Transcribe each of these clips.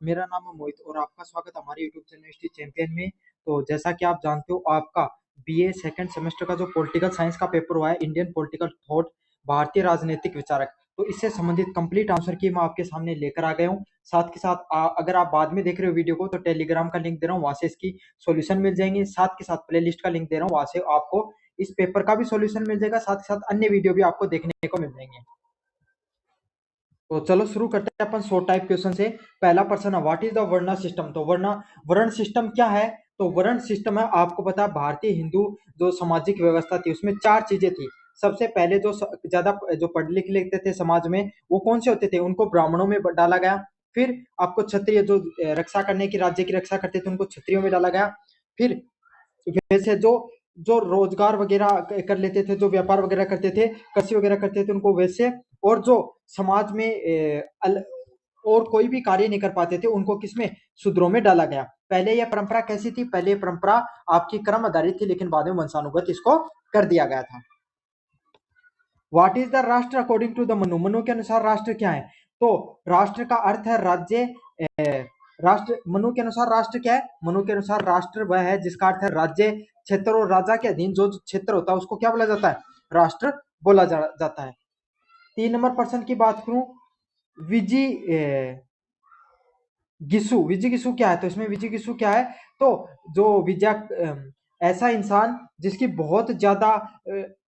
मेरा नाम है मोहित और आपका स्वागत है हमारे यूट्यूब चैनल हिस्ट्री चैंपियन में। तो जैसा कि आप जानते हो, आपका बीए सेकंड सेमेस्टर का जो पॉलिटिकल साइंस का पेपर हुआ है, इंडियन पॉलिटिकल थॉट, भारतीय राजनीतिक विचारक, तो इससे संबंधित कंप्लीट आंसर की मैं आपके सामने लेकर आ गया हूँ। साथ के साथ अगर आप बाद में देख रहे हो वीडियो को, तो टेलीग्राम का लिंक दे रहा हूँ, वहां से इसकी सॉल्यूशन मिल जाएंगे। साथ के साथ प्ले का लिंक दे रहा हूँ, वहां से आपको इस पेपर का भी सॉल्यूशन मिल जाएगा। साथ के साथ अन्य वीडियो भी आपको देखने को मिल जाएंगे। तो चलो शुरू करते हैं अपन शॉर्ट टाइप क्वेश्चन से। पहला प्रश्न है, व्हाट इज द वर्ण सिस्टम। तो वर्ण सिस्टम क्या है। तो वर्ण सिस्टम है, आपको पता है भारतीय हिंदू जो सामाजिक व्यवस्था थी उसमें चार चीजें थी। सबसे पहले जो ज्यादा जो पढ़ लिख लेते थे समाज में, वो कौन से होते थे, उनको ब्राह्मणों में डाला गया। फिर आपको क्षत्रिय जो रक्षा करने की, राज्य की रक्षा करते थे, उनको क्षत्रियों में डाला गया। फिर वैसे जो जो रोजगार वगैरह कर लेते थे, जो व्यापार वगैरह करते थे, कृषि वगैरह करते थे, उनको वैसे। और जो समाज में और कोई भी कार्य नहीं कर पाते थे, उनको किसमें, शूद्रों में डाला गया। पहले यह परंपरा कैसी थी, पहले यह परंपरा आपकी क्रम आधारित थी, लेकिन बाद में वंशानुगत इसको कर दिया गया था। व्हाट इज द राष्ट्र according to the Manu. Manu के अनुसार राष्ट्र क्या है। तो राष्ट्र का अर्थ है राज्य। राष्ट्र मनु के अनुसार राष्ट्र क्या है। मनु के अनुसार राष्ट्र वह है जिसका अर्थ है राज्य, क्षेत्र और राजा के अधीन जो क्षेत्र होता है उसको क्या बोला जाता है, राष्ट्र बोला जाता है। 3 नंबर प्रश्न की बात करूं, विजी गिसु। विजी गिसु क्या है। तो इसमें विजी गिसु क्या है, तो जो ऐसा इंसान जिसकी बहुत ज्यादा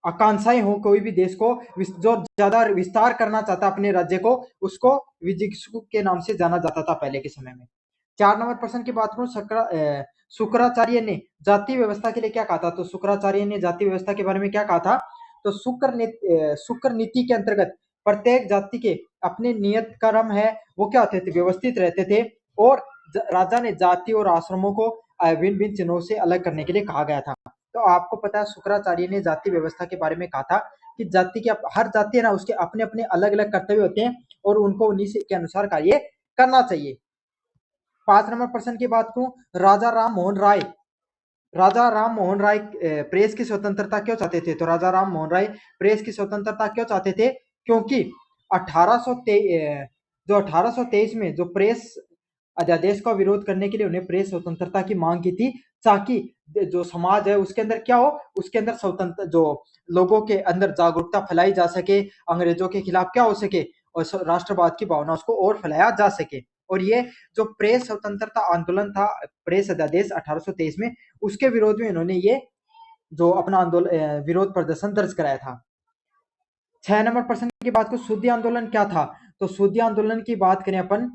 आकांक्षाएं हो कोई भी देश को, जो ज्यादा विस्तार करना चाहता अपने राज्य को, उसको विजी गिसु के नाम से जाना जाता था पहले के समय में। 4 नंबर प्रश्न की बात करूं, शुक्राचार्य ने जाति व्यवस्था के लिए क्या कहा था। तो शुक्राचार्य ने जाति व्यवस्था के बारे में क्या कहा था। तो शुक्र नीति के अंतर्गत प्रत्येक जाति के अपने नियत कर्म है, वो क्या होते थे, व्यवस्थित रहते थे। और राजा ने जाति और आश्रमों को भिन्न भिन्न चिन्हों से अलग करने के लिए कहा गया था। तो आपको पता है शुक्राचार्य ने जाति व्यवस्था के बारे में कहा था कि जाति के हर जाति है ना, उसके अपने अपने अलग अलग कर्तव्य होते हैं और उनको उन्हीं के अनुसार कार्य करना चाहिए। 5 नंबर प्रश्न की बात करूं, राजा राम मोहन राय प्रेस की स्वतंत्रता क्यों चाहते थे। तो राजा राम मोहन राय प्रेस की स्वतंत्रता क्यों चाहते थे, क्योंकि 1823 जो 1823 में जो प्रेस अध्यादेश का विरोध करने के लिए उन्हें प्रेस स्वतंत्रता की मांग की थी, ताकि जो समाज है उसके अंदर क्या हो, उसके अंदर स्वतंत्र जो लोगों के अंदर जागरूकता फैलाई जा सके, अंग्रेजों के खिलाफ क्या हो सके, और राष्ट्रवाद की भावना उसको और फैलाया जा सके। और ये जो प्रेस स्वतंत्रता आंदोलन था, प्रेस अध्यादेश 1823 में, उसके विरोध में इन्होंने ये जो अपना आंदोलन विरोध प्रदर्शन दर्ज कराया था। 6 नंबर प्रश्न की बात को, शुद्धि आंदोलन क्या था। तो शुद्धि आंदोलन की बात करें अपन,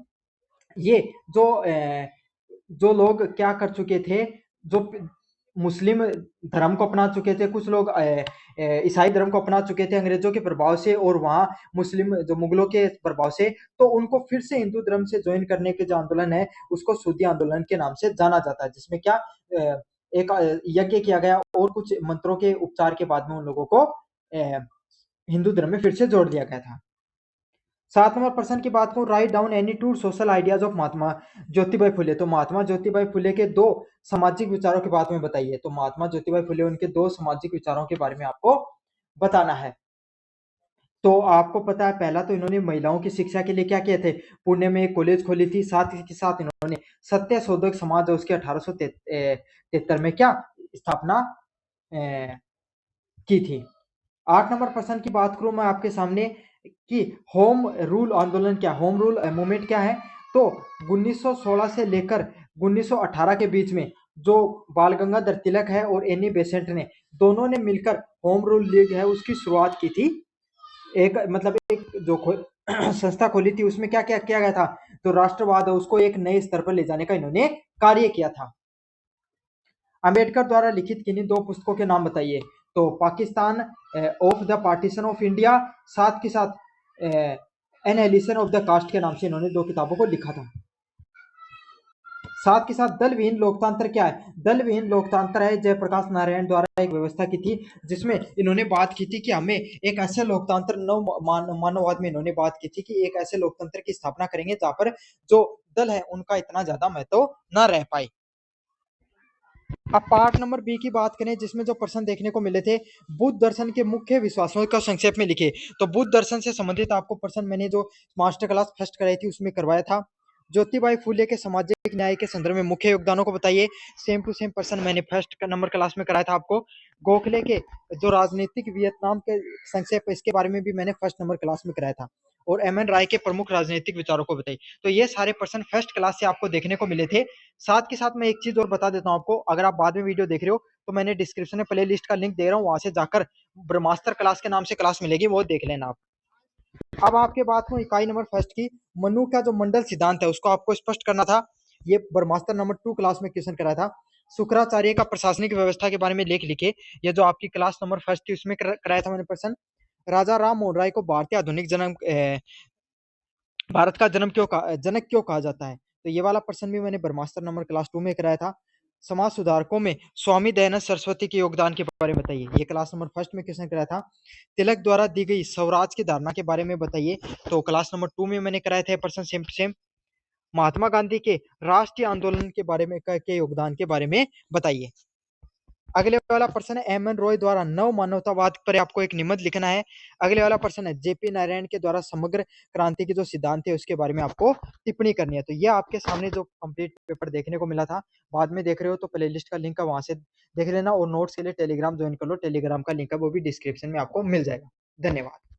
ये जो लोग क्या कर चुके थे, जो मुस्लिम धर्म को अपना चुके थे, कुछ लोग ईसाई धर्म को अपना चुके थे अंग्रेजों के प्रभाव से, और वहां मुस्लिम जो मुगलों के प्रभाव से, तो उनको फिर से हिंदू धर्म से ज्वाइन करने के जो आंदोलन है उसको शुद्धि आंदोलन के नाम से जाना जाता है, जिसमें क्या एक यज्ञ किया गया और कुछ मंत्रों के उपचार के बाद में उन लोगों को हिंदू धर्म में फिर से जोड़ दिया गया था। 7 नंबर प्रश्न की बात करूं, write down any two social ideas of Mahatma Jyotibai Phule. तो महात्मा ज्योतिबाई फुले के 2 सामाजिक विचारों के बारे में बताइए। तो महात्मा ज्योतिबाई फुले, उनके 2 सामाजिक विचारों के बारे में आपको बताना है। तो आपको पता है, पहला तो इन्होंने महिलाओं की शिक्षा के लिए क्या किए थे, पुणे में एक कॉलेज खोली थी। साथ ही के साथ इन्होंने सत्य शोधक समाज है उसके 1873 में क्या स्थापना की थी। 8 नंबर प्रश्न की बात करूं मैं आपके सामने कि होम रूल आंदोलन क्या, होम रूल मूवमेंट क्या है। तो 1916 से लेकर 1918 के बीच में जो बाल गंगाधर तिलक है और एनी बेसेंट ने, दोनों ने मिलकर होम रूल लीग है उसकी शुरुआत की थी। एक मतलब एक जो संस्था खोली थी, उसमें क्या क्या किया गया था, तो राष्ट्रवाद है उसको एक नए स्तर पर ले जाने का इन्होंने कार्य किया था। अंबेडकर द्वारा लिखित किन्हीं 2 पुस्तकों के नाम बताइए। तो Pakistan of the partition of India, साथ के साथ एनहेलिशन ऑफ द कास्ट के नाम से इन्होंने 2 किताबों को लिखा था। साथ के साथ दल विहीन लोकतंत्र क्या है। दल विहीन लोकतंत्र है जयप्रकाश नारायण द्वारा एक व्यवस्था की थी, जिसमें इन्होंने बात की थी कि हमें एक ऐसे लोकतंत्र, मानववाद में इन्होंने बात की थी कि एक ऐसे लोकतंत्र की स्थापना करेंगे जहां पर जो दल है उनका इतना ज्यादा महत्व न रह पाए। अब पार्ट नंबर बी की बात करें, जिसमें जो प्रश्न देखने को मिले थे, बुद्ध दर्शन के मुख्य विश्वासों का संक्षेप में लिखे। तो बुद्ध दर्शन से संबंधित आपको प्रश्न मैंने जो मास्टर क्लास फर्स्ट कराई थी उसमें करवाया था। ज्योतिबाई फूले के सामाजिक न्याय के संदर्भ में मुख्य योगदानों को बताइए। सेम टू सेम पर्सन मैंने फर्स्ट नंबर क्लास में कराया था आपको। गोखले के जो राजनीतिक वियतनाम के संक्षेप, इसके बारे में भी मैंने फर्स्ट नंबर क्लास में कराया था। और एम एन राय के प्रमुख राजनीतिक विचारों को बताइए। तो ये सारे पर्सन फर्स्ट क्लास से आपको देखने को मिले थे। साथ के साथ मैं एक चीज और बता देता हूँ आपको, अगर आप बाद में वीडियो देख रहे हो तो मैंने डिस्क्रिप्शन में प्ले लिस्ट का लिंक दे रहा हूँ, वहां से जाकर ब्रह्मास्त्र क्लास के नाम से क्लास मिलेगी, वो देख लेना आप। अब आपके बात हूँ इकाई नंबर फर्स्ट की, मनु का जो मंडल सिद्धांत है उसको आपको स्पष्ट करना था। ये ब्रह्मास्त्र नंबर 2 क्लास में क्वेश्चन कराया था। शुक्राचार्य का प्रशासनिक व्यवस्था के बारे में लेख लिखे, ये जो आपकी क्लास नंबर फर्स्ट थी उसमें कराया था मैंने प्रश्न। राजा राम मोहन राय को भारतीय आधुनिक भारत का जनक क्यों कहा जाता है, तो ये वाला प्रश्न भी मैंने ब्रह्मास्त्र नंबर क्लास 2 में कराया था। समाज सुधारकों में स्वामी दयानंद सरस्वती के योगदान के बारे में बताइए, ये क्लास नंबर फर्स्ट में क्वेश्चन कराया था। तिलक द्वारा दी गई स्वराज की धारणा के बारे में बताइए, तो क्लास नंबर 2 में मैंने कराया था प्रश्न same to same. Mahatma Gandhi के राष्ट्रीय आंदोलन के बारे में के योगदान के बारे में बताइए। अगले वाला प्रश्न है एम एन रॉय द्वारा नव मानवतावाद पर आपको एक निबंध लिखना है। अगले वाला प्रश्न है जेपी नारायण के द्वारा समग्र क्रांति के जो सिद्धांत है उसके बारे में आपको टिप्पणी करनी है। तो ये आपके सामने जो कंप्लीट पेपर देखने को मिला था, बाद में देख रहे हो तो प्ले लिस्ट का लिंक है, वहां से देख लेना। और नोट्स के लिए टेलीग्राम ज्वाइन कर लो, टेलीग्राम का लिंक है वो भी डिस्क्रिप्शन में आपको मिल जाएगा। धन्यवाद।